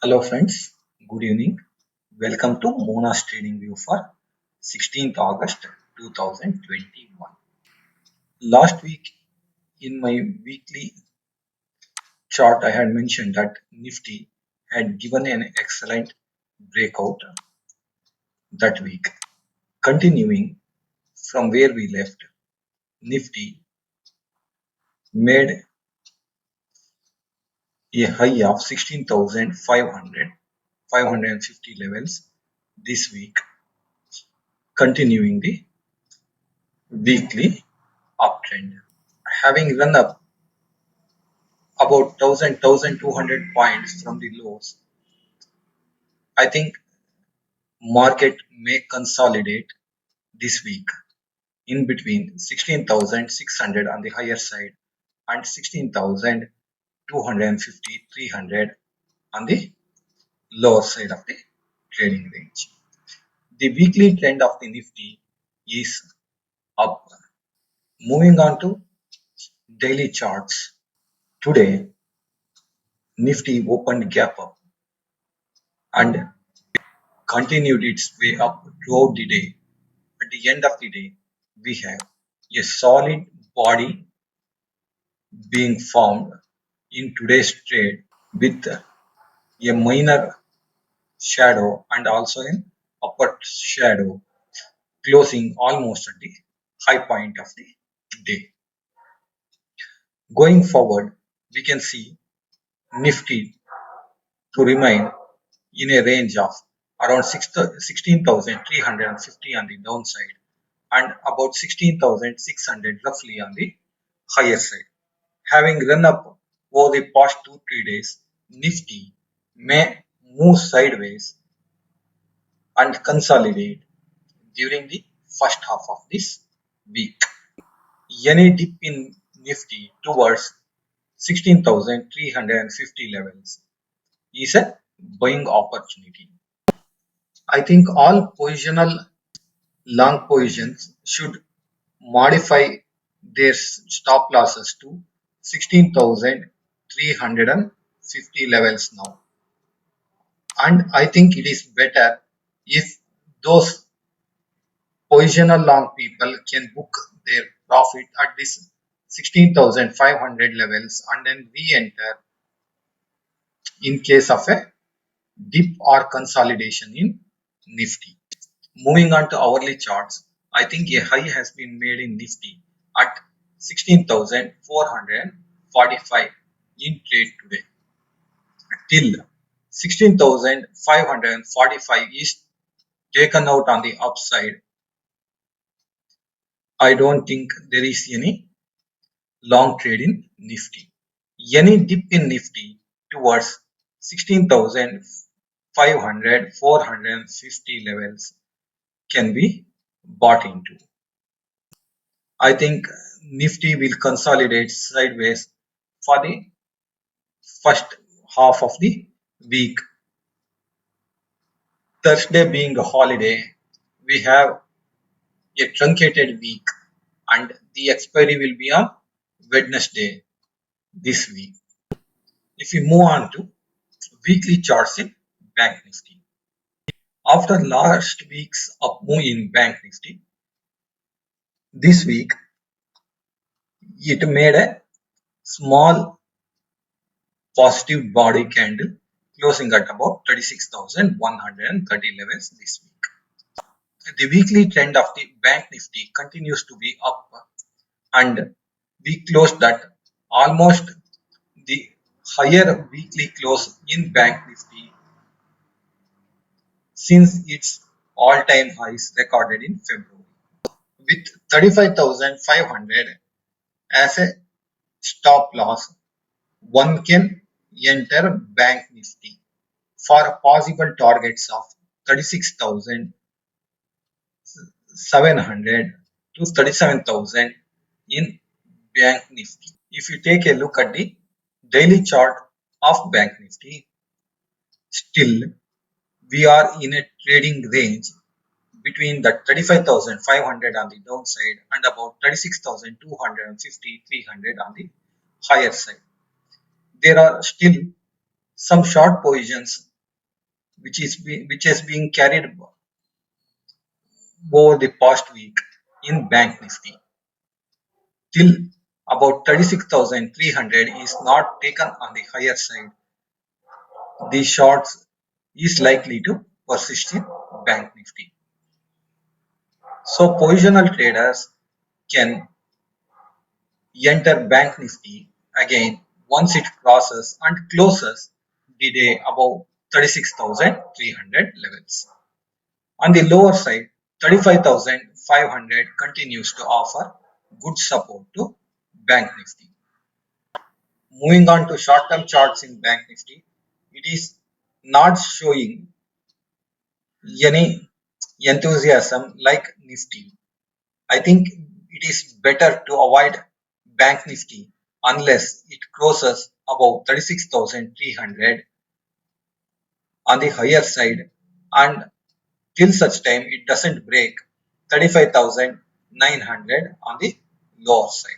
Hello friends, good evening. Welcome to Mona's Trading View for 16th August 2021. Last week in my weekly chart I had mentioned that Nifty had given an excellent breakout that week. Continuing from where we left, Nifty made a high of 16,550 levels this week, continuing the weekly uptrend. Having run up about 1,200 points from the lows, I think market may consolidate this week in between 16,600 on the higher side and 16,250, 300 on the lower side of the trading range. The weekly trend of the Nifty is up. Moving on to daily charts. Today, Nifty opened gap up and continued its way up throughout the day. At the end of the day, we have a solid body being formed in today's trade with a minor shadow and also an upper shadow closing almost at the high point of the day. Going forward, we can see Nifty to remain in a range of around 16,350 on the downside and about 16,600 roughly on the higher side. Having run up over the past 2-3 days, Nifty may move sideways and consolidate during the first half of this week. Any dip in Nifty towards 16,350 levels is a buying opportunity. I think all positional long positions should modify their stop losses to 16,350 levels now. And I think it is better if those positional long people can book their profit at this 16,500 levels and then re-enter in case of a dip or consolidation in Nifty. Moving on to hourly charts, I think a high has been made in Nifty at 16,445 in trade today. Till 16,545 is taken out on the upside, I don't think there is any long trade in Nifty. Any dip in Nifty towards 16,500, 450 levels can be bought into. I think Nifty will consolidate sideways for the first half of the week. Thursday being a holiday, we have a truncated week and the expiry will be on Wednesday this week. If we move on to weekly charts in Bank Nifty. After last week's up move in Bank Nifty, this week it made a small positive body candle closing at about 36,130 levels this week. The weekly trend of the Bank Nifty continues to be up and we closed at almost the higher weekly close in Bank Nifty since its all-time highs recorded in February. With 35,500 as a stop loss, one can enter Bank Nifty for possible targets of 36,700 to 37,000 in Bank Nifty. If you take a look at the daily chart of Bank Nifty, still we are in a trading range between the 35,500 on the downside and about 36,250, 300 on the higher side. There are still some short positions which has been carried over the past week in Bank Nifty till about 36,300 is not taken on the higher side. The shorts is likely to persist in Bank Nifty. So positional traders can enter Bank Nifty again once it crosses and closes the day above 36,300 levels. On the lower side, 35,500 continues to offer good support to Bank Nifty. Moving on to short-term charts in Bank Nifty, it is not showing any enthusiasm like Nifty. I think it is better to avoid Bank Nifty unless it crosses above 36,300 on the higher side, and till such time it doesn't break 35,900 on the lower side.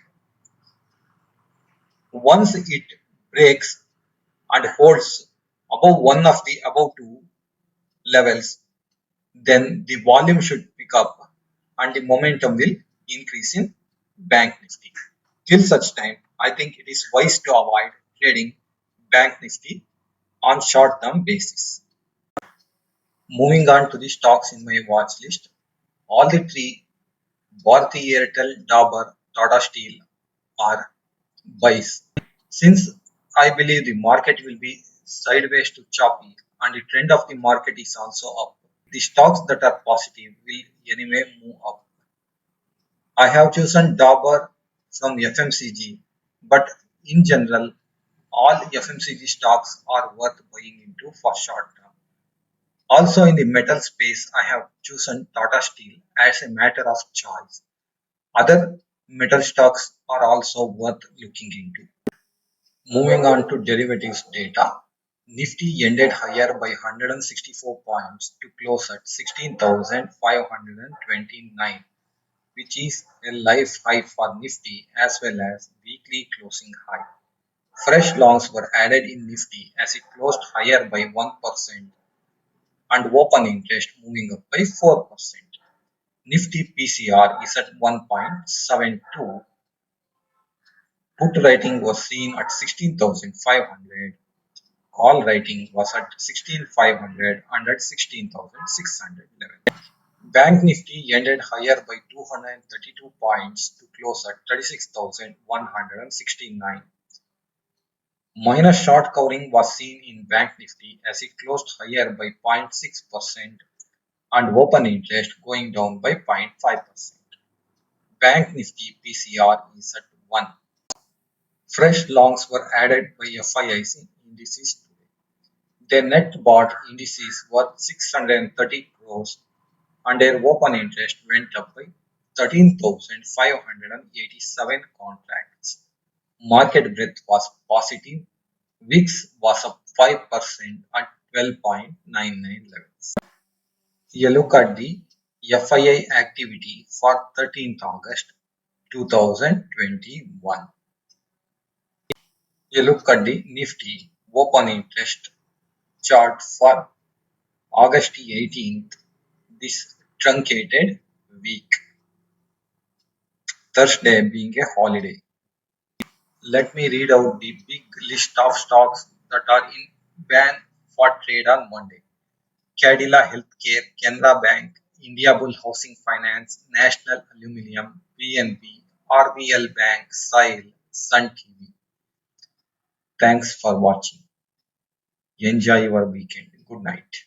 Once it breaks and holds above one of the above two levels, then the volume should pick up and the momentum will increase in Bank Nifty. Till such time, I think it is wise to avoid trading Bank Nifty on short-term basis. Moving on to the stocks in my watch list, all the three Bharti Airtel, Dabur, Tata Steel are buys. Since I believe the market will be sideways to choppy and the trend of the market is also up, the stocks that are positive will anyway move up. I have chosen Dabur from FMCG, but in general, all FMCG stocks are worth buying into for short term. Also in the metal space, I have chosen Tata Steel as a matter of choice. Other metal stocks are also worth looking into. Moving on to derivatives data, Nifty ended higher by 164 points to close at 16,529, which is a life high for Nifty as well as weekly closing high. Fresh longs were added in Nifty as it closed higher by 1% and open interest moving up by 4%. Nifty PCR is at 1.72. Put writing was seen at 16,500. Call writing was at 16,500 and at 16,600 level. Bank Nifty ended higher by 232 points to close at 36,169. Minor short covering was seen in Bank Nifty as it closed higher by 0.6% and open interest going down by 0.5%. Bank Nifty PCR is at 1. Fresh longs were added by FIIC indices today. Their net bought indices were 630 crores and their open interest went up by 13,587 contracts. Market breadth was positive. VIX was up 5% at 12.99 levels. A look at the FII activity for 13th August 2021. A look at the Nifty open interest chart for August 18th, this truncated week, Thursday being a holiday. Let me read out the big list of stocks that are in ban for trade on Monday. Cadila Healthcare, Canara Bank, Indiabull Housing Finance, National Aluminium, PNB, RBL Bank, SAIL, Sun TV. Thanks for watching. Enjoy your weekend. Good night.